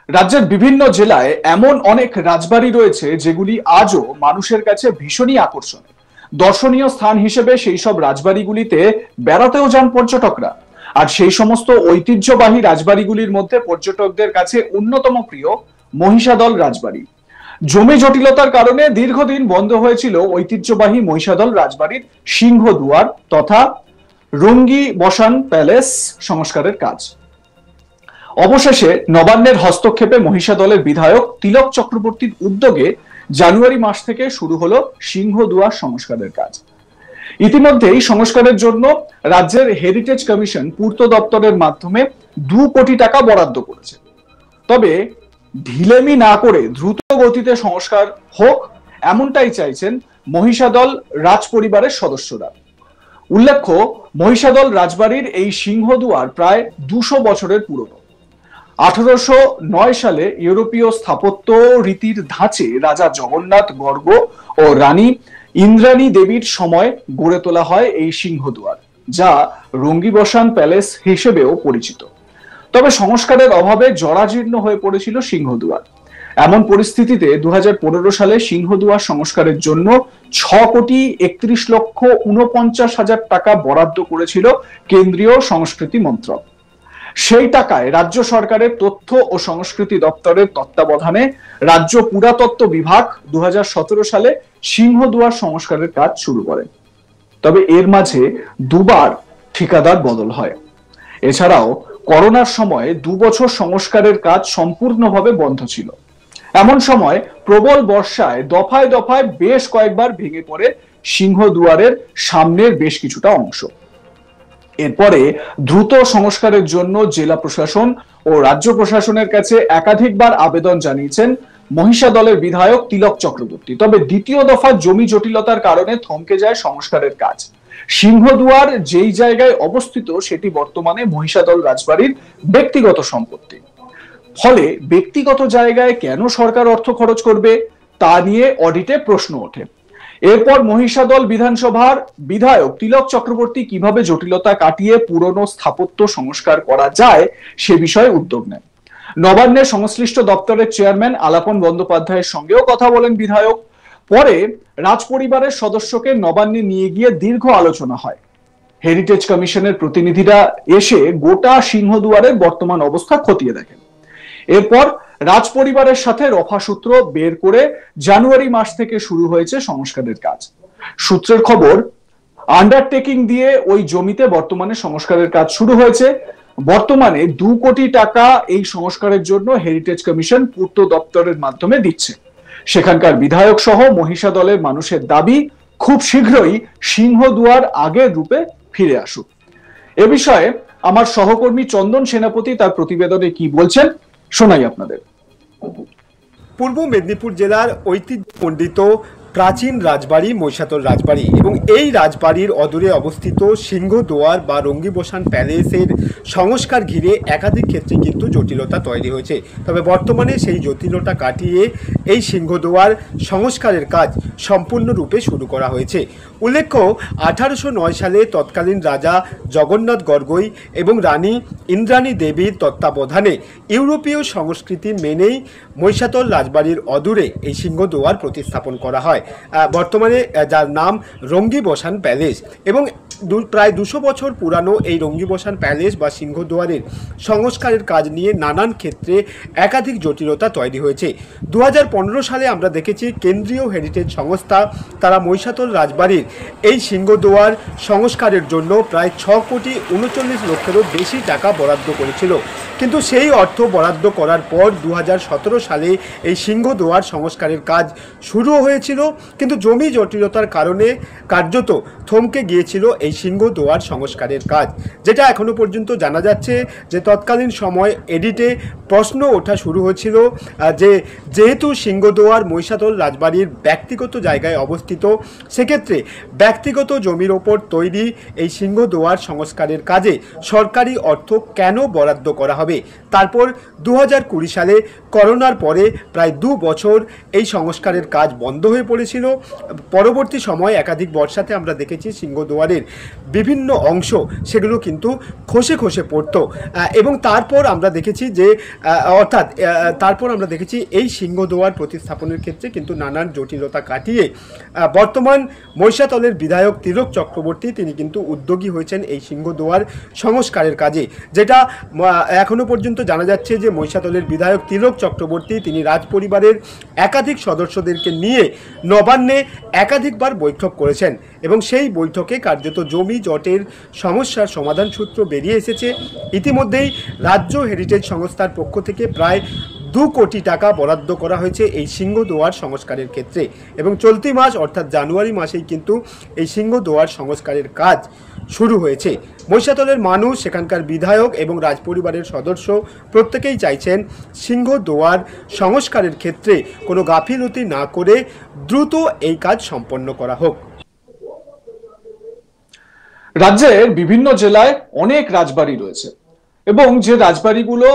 রাজ্যের বিভিন্ন জেলায় এমন অনেক রাজবাড়ি রয়েছে যেগুলি আজও মানুষের কাছে ভীষণই আকর্ষণীয়। দর্শনীয় স্থান হিসেবে সেই সব রাজবাড়িগুলিতে বেড়াতেও যান পর্যটকরা। আর সেই সমস্ত ঐতিহ্যবাহী রাজবাড়িগুলির মধ্যে পর্যটকদের কাছে অন্যতম প্রিয় মহিষাদল রাজবাড়ি। জমি জটিলতার কারণে দীর্ঘদিন বন্ধ হয়েছিল ঐতিহ্যবাহী মহিষাদল রাজবাড়ির সিংহদুয়ার তথা রঙ্গি বসান প্যালেস সংস্কারের কাজ। অবশেষে নবান্নের হস্তক্ষেপে মহিষাদলের বিধায়ক তিলক চক্রবর্তীর উদ্যোগে জানুয়ারি মাস থেকে শুরু হলো সিংহদুয়ার সংস্কারের কাজ। ইতিমধ্যেই সংস্কারের জন্য রাজ্যের হেরিটেজ কমিশন পূর্ত দপ্তরের মাধ্যমে 2 কোটি টাকা বরাদ্দ করেছে। তবে ঢিলেমি না করে দ্রুত গতিতে সংস্কার হোক এমনটাই চাইছেন মহিষাদল রাজ পরিবারের সদস্যরা। উল্লেখ্য, মহিষাদল রাজবাড়ির এই সিংহদুয়ার প্রায় 200 বছরের পুরনো। 1809 সালে ইউরোপীয় স্থাপত্য রীতির ধাঁচে রাজা জগন্নাথ গর্গ ও রানী ইন্দ্রাণী দেবীর সময় গড়ে তোলা হয় এই সিংহদুয়ার, যা রঙ্গিবসান প্যালেস হিসেবেও পরিচিত। তবে সংস্কারের অভাবে জরাজীর্ণ হয়ে পড়েছিল সিংহদুয়ার। এমন পরিস্থিতিতে 2015 সালে সিংহদুয়ার সংস্কারের জন্য 6,31,49,000 টাকা বরাদ্দ করেছিল কেন্দ্রীয় সংস্কৃতি মন্ত্রক। সেই টাকায় রাজ্য সরকারের তথ্য ও সংস্কৃতি দপ্তরের তত্ত্বাবধানে রাজ্য পুরাতত্ত্ব বিভাগ 2017 সালে সিংহদুয়ার সংস্কারের কাজ শুরু করে। তবে এর মাঝে দুবার ঠিকাদার বদল হয়। এছাড়াও করোনার সময় 2 বছর সংস্কারের কাজ সম্পূর্ণভাবে বন্ধ ছিল। এমন সময় প্রবল বর্ষায় দফায় দফায় বেশ কয়েকবার ভেঙে পড়ে সিংহদুয়ারের সামনের বেশ কিছুটা অংশ। এরপরে দ্রুত সংস্কারের জন্য জেলা প্রশাসন ও রাজ্য প্রশাসনের কাছে একাধিকবার আবেদন জানিয়েছেন মহিষাদলের বিধায়ক তিলক চক্রবর্তী। তবে দ্বিতীয় দফা জমি জটিলতার কারণে থমকে যায় সংস্কারের কাজ। সিংহদুয়ার যেই জায়গায় অবস্থিত সেটি বর্তমানে মহিষাদল রাজবাড়ির ব্যক্তিগত সম্পত্তি। ফলে ব্যক্তিগত জায়গায় কেন সরকার অর্থ খরচ করবে তা নিয়ে অডিটে প্রশ্ন ওঠে। এরপর মহিষাদল বিধানসভার বিধায়ক তিলক চক্রবর্তী কিভাবে জটিলতা কাটিয়ে পুরনো স্থাপত্য সংস্কার করা যায় সে বিষয়ে উদ্যোগ নেন। নবান্নের সংশ্লিষ্ট দপ্তরের চেয়ারম্যান আলাপন বন্দ্যোপাধ্যায়ের সঙ্গেও কথা বলেন বিধায়ক। পরে রাজপরিবারের সদস্যকে নবান্নে নিয়ে গিয়ে দীর্ঘ আলোচনা হয়। হেরিটেজ কমিশনের প্রতিনিধিরা এসে গোটা সিংহদুয়ারের বর্তমান অবস্থা খতিয়ে দেখেন। এরপর রাজপরিবারের সাথে রফাসূত্র বের করে জানুয়ারি মাস থেকে শুরু হয়েছে সংস্কারের কাজ। সূত্রের খবর, আন্ডারটেকিং দিয়ে ওই জমিতে বর্তমানে সংস্কারের কাজ শুরু হয়েছে। বর্তমানে 2 কোটি টাকা এই সংস্কারের জন্য হেরিটেজ কমিশন পূর্ত দপ্তরের মাধ্যমে দিচ্ছে। সেখানকার বিধায়ক সহ মহিষাদলের মানুষের দাবি খুব শীঘ্রই সিংহদুয়ার আগের রূপে ফিরে আসুক। এ বিষয়ে আমার সহকর্মী চন্দন সেনাপতি তার প্রতিবেদনে কি বলছেন শোনাই আপনাদের। পূর্ব মেদিনীপুর জেলার ঐতিহ্যমণ্ডিত প্রাচীন রাজবাড়ি মহিষাদল রাজবাড়ি এবং এই রাজবাড়ির অদূরে অবস্থিত সিংহদুয়ার বা রঙ্গিবসান প্যালেসের সংস্কার ঘিরে একাধিক ক্ষেত্রে কিন্তু জটিলতা তৈরি হয়েছে। তবে বর্তমানে সেই জটিলতা কাটিয়ে এই সিংহদুয়ার সংস্কারের কাজ সম্পূর্ণরূপে শুরু করা হয়েছে। উল্লেখ্য, 1809 সালে তৎকালীন রাজা জগন্নাথ গর্গই এবং রানী ইন্দ্রাণী দেবীর তত্ত্বাবধানে ইউরোপীয় সংস্কৃতি মেনেই মহিষাদল রাজবাড়ির অদূরে এই সিংহদুয়ার প্রতিস্থাপন করা হয়, বর্তমানে যার নাম রঙ্গিবসান প্যালেস। এবং প্রায় 200 বছর পুরানো এই রঙ্গিবসান প্যালেস বা সিংহদুয়ারের সংস্কারের কাজ নিয়ে নানান ক্ষেত্রে একাধিক জটিলতা তৈরি হয়েছে। 2015 সালে আমরা দেখেছি কেন্দ্রীয় হেরিটেজ সংস্থা তারা মহিষাদল রাজবাড়ির এই সিংহদুয়ার সংস্কারের জন্য প্রায় 6,39,00,000-এরও বেশি টাকা বরাদ্দ করেছিল। কিন্তু সেই অর্থ বরাদ্দ করার পর 2017 সালে এই সিংহদুয়ার সংস্কারের কাজ শুরু হয়েছিল, কিন্তু জমি জটিলতার কারণে কার্যত থমকে গিয়েছিল এই সিংহদুয়ার সংস্কারের কাজ। যেটা এখনো পর্যন্ত জানা যাচ্ছে যে তৎকালীন সময় এডিটে প্রশ্ন ওঠা শুরু হয়েছিল যে যেহেতু সিংহদুয়ার মহিষাদল রাজবাড়ির ব্যক্তিগত জায়গায় অবস্থিত, সেক্ষেত্রে ব্যক্তিগত জমির ওপর তৈরি এই সিংহদুয়ার সংস্কারের কাজে সরকারি অর্থ কেন বরাদ্দ করা হবে। তারপর 2020 সালে করোনার পরে প্রায় 2 বছর এই সংস্কারের কাজ বন্ধ হয়ে পড়েছিল। পরবর্তী সময় একাধিক বর্ষাতে আমরা দেখেছি সিংহদুয়ারের বিভিন্ন অংশ সেগুলো কিন্তু খসে খসে পড়তো। এবং তারপর আমরা দেখেছি যে তারপর আমরা দেখেছি এই সিংহদুয়ার প্রতিস্থাপনের ক্ষেত্রে কিন্তু নানান জটিলতা কাটিয়ে বর্তমান মহিষাদলের বিধায়ক তিলক চক্রবর্তী তিনি কিন্তু উদ্যোগী হয়েছেন এই সিংহদুয়ার সংস্কারের কাজে। যেটা এখনো পর্যন্ত জানা যাচ্ছে যে মহিষাদলের বিধায়ক তিলক চক্রবর্তী তিনি রাজপরিবারের একাধিক সদস্যদেরকে নিয়ে নবান্নে একাধিকবার বৈঠক করেছেন এবং সেই বৈঠকে কার্যত জমি জটের সমস্যার সমাধান সূত্র বেরিয়ে এসেছে। ইতিমধ্যেই রাজ্য হেরিটেজ সংস্থার পক্ষ থেকে প্রায় 2 কোটি টাকা বরাদ্দ করা হয়েছে এই সিংহদুয়ার সংস্কারের ক্ষেত্রে এবং চলতি মাস অর্থাৎ জানুয়ারি মাসেই কিন্তু এই সিংহদুয়ার সংস্কারের কাজ শুরু হয়েছে। মহিষাদলের মানুষ, সেখানকার বিধায়ক এবং রাজপরিবারের সদস্য প্রত্যেকেই চাইছেন সিংহদুয়ার সংস্কারের ক্ষেত্রে কোনো গাফিলতি না করে দ্রুত এই কাজ সম্পন্ন করা হোক। রাজ্যের বিভিন্ন জেলায় অনেক রাজবাড়ি রয়েছে এবং যে রাজবাড়িগুলো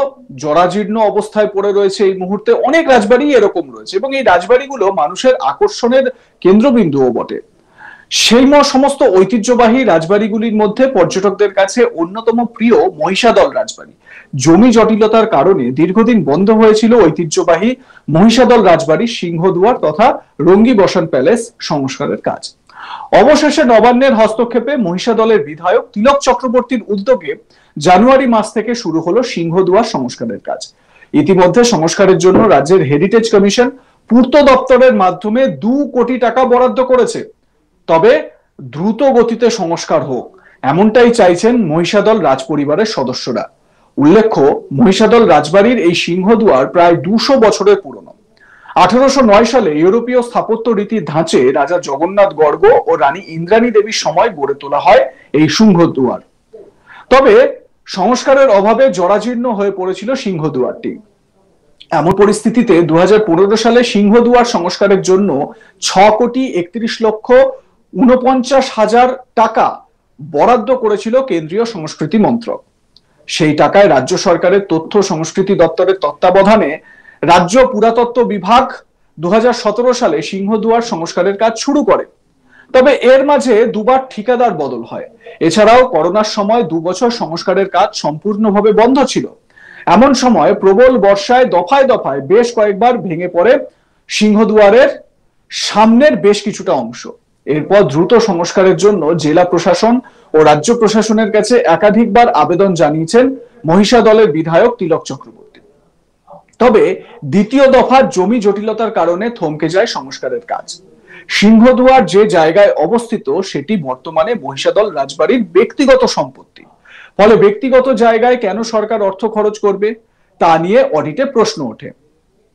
জরাজীর্ণ অবস্থায় পড়ে রয়েছে এই মুহূর্তে, অনেক রাজবাড়ি এরকম রয়েছে এবং এই রাজবাড়িগুলো মানুষের আকর্ষণের কেন্দ্রবিন্দুও বটে। সেই সমস্ত ঐতিহ্যবাহী রাজবাড়িগুলির মধ্যে পর্যটকদের কাছে অন্যতম প্রিয় মহিষাদল রাজবাড়ি। জমি জটিলতার কারণে দীর্ঘদিন বন্ধ হয়েছিল ঐতিহ্যবাহী মহিষাদল রাজবাড়ির সিংহদুয়ার তথা রঙ্গি বসান প্যালেস সংস্কারের কাজ। অবশেষে নবান্নের হস্তক্ষেপে মহিষাদলের বিধায়ক তিলক চক্রবর্তীর উদ্যোগে জানুয়ারি মাস থেকে শুরু হলো সিংহদুয়ার সংস্কারের কাজ। ইতিমধ্যে সংস্কারের জন্য রাজ্যের হেরিটেজ কমিশন পূর্ত দপ্তরের মাধ্যমে 2 কোটি টাকা বরাদ্দ করেছে। তবে দ্রুত গতিতে সংস্কার হোক এমনটাই চাইছেন মহিষাদল রাজপরিবারের সদস্যরা। উল্লেখ্য, মহিষাদল রাজবাড়ির এই সিংহদুয়ার প্রায় 200 বছরের পুরনো। 1809 সালে ইউরোপীয় স্থাপত্য রীতির ধাঁচে রাজা জগন্নাথ গর্গ ও রানী ইন্দ্রাণী দেবীর সময় গড়ে তোলা হয় এই সিংহদুয়ার। তবে সংস্কারের অভাবে জরাজীর্ণ হয়ে পড়েছিল সিংহদুয়ারটি। এমন পরিস্থিতিতে 2015 সালে সিংহদুয়ার সংস্কারের জন্য 6,31,49,000 টাকা বরাদ্দ করেছিল কেন্দ্রীয় সংস্কৃতি মন্ত্রক। সেই টাকায় রাজ্য সরকারের তথ্য সংস্কৃতি দপ্তরের তত্ত্বাবধানে রাজ্য পুরাতত্ত্ব বিভাগ 2017 সালে সিংহদুয়ার সংস্কারের কাজ শুরু করে। তবে এর মাঝে 2 বার ঠিকাদার বদল হয়। এছাড়াও করোনার সময় 2 বছর সংস্কারের কাজ সম্পূর্ণভাবে বন্ধ ছিল। এমন সময় প্রবল বর্ষায় দফায় দফায় বেশ কয়েকবার ভেঙে পড়ে সিংহদুয়ারের সামনের বেশ কিছুটা অংশ। এরপর দ্রুত সংস্কারের জন্য জেলা প্রশাসন ও রাজ্য প্রশাসনের কাছে একাধিকবার আবেদন জানিয়েছেন মহিষাদলের বিধায়ক তিলক চক্রবর্তী। তবে দ্বিতীয় দফার জমি জটিলতার কারণে থমকে যায় সংস্কারের কাজ। সিংহদুয়ার যে জায়গায় অবস্থিত সেটি বর্তমানে মহিষাদল রাজবাড়ির ব্যক্তিগত সম্পত্তি। ফলে ব্যক্তিগত জায়গায় কেন সরকার অর্থ খরচ করবে তা নিয়ে অডিটে প্রশ্ন ওঠে।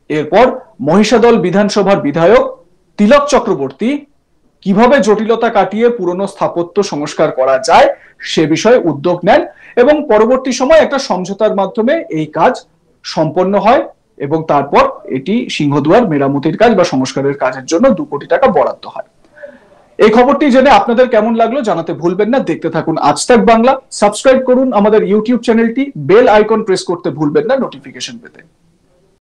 এরপর মহিষাদল বিধানসভার বিধায়ক তিলক চক্রবর্তী কিভাবে জটিলতা কাটিয়ে পুরনো স্থাপত্য সংস্কার করা যায় সে বিষয়ে উদ্যোগ নেন এবং পরবর্তী সময় একটা সমঝোতার মাধ্যমে এই কাজ সম্পন্ন হয় এবং তারপর এটি সিংহদুয়ার মেরামতির কাজ বা সংস্কারের কাজের জন্য 2 কোটি টাকা বরাদ্দ হয়। এই খবরটি জেনে আপনাদের কেমন লাগলো জানাতে ভুলবেন না। দেখতে থাকুন আজ তাক বাংলা। সাবস্ক্রাইব করুন আমাদের ইউটিউব চ্যানেলটি, বেল আইকন প্রেস করতে ভুলবেন না নোটিফিকেশন পেতে।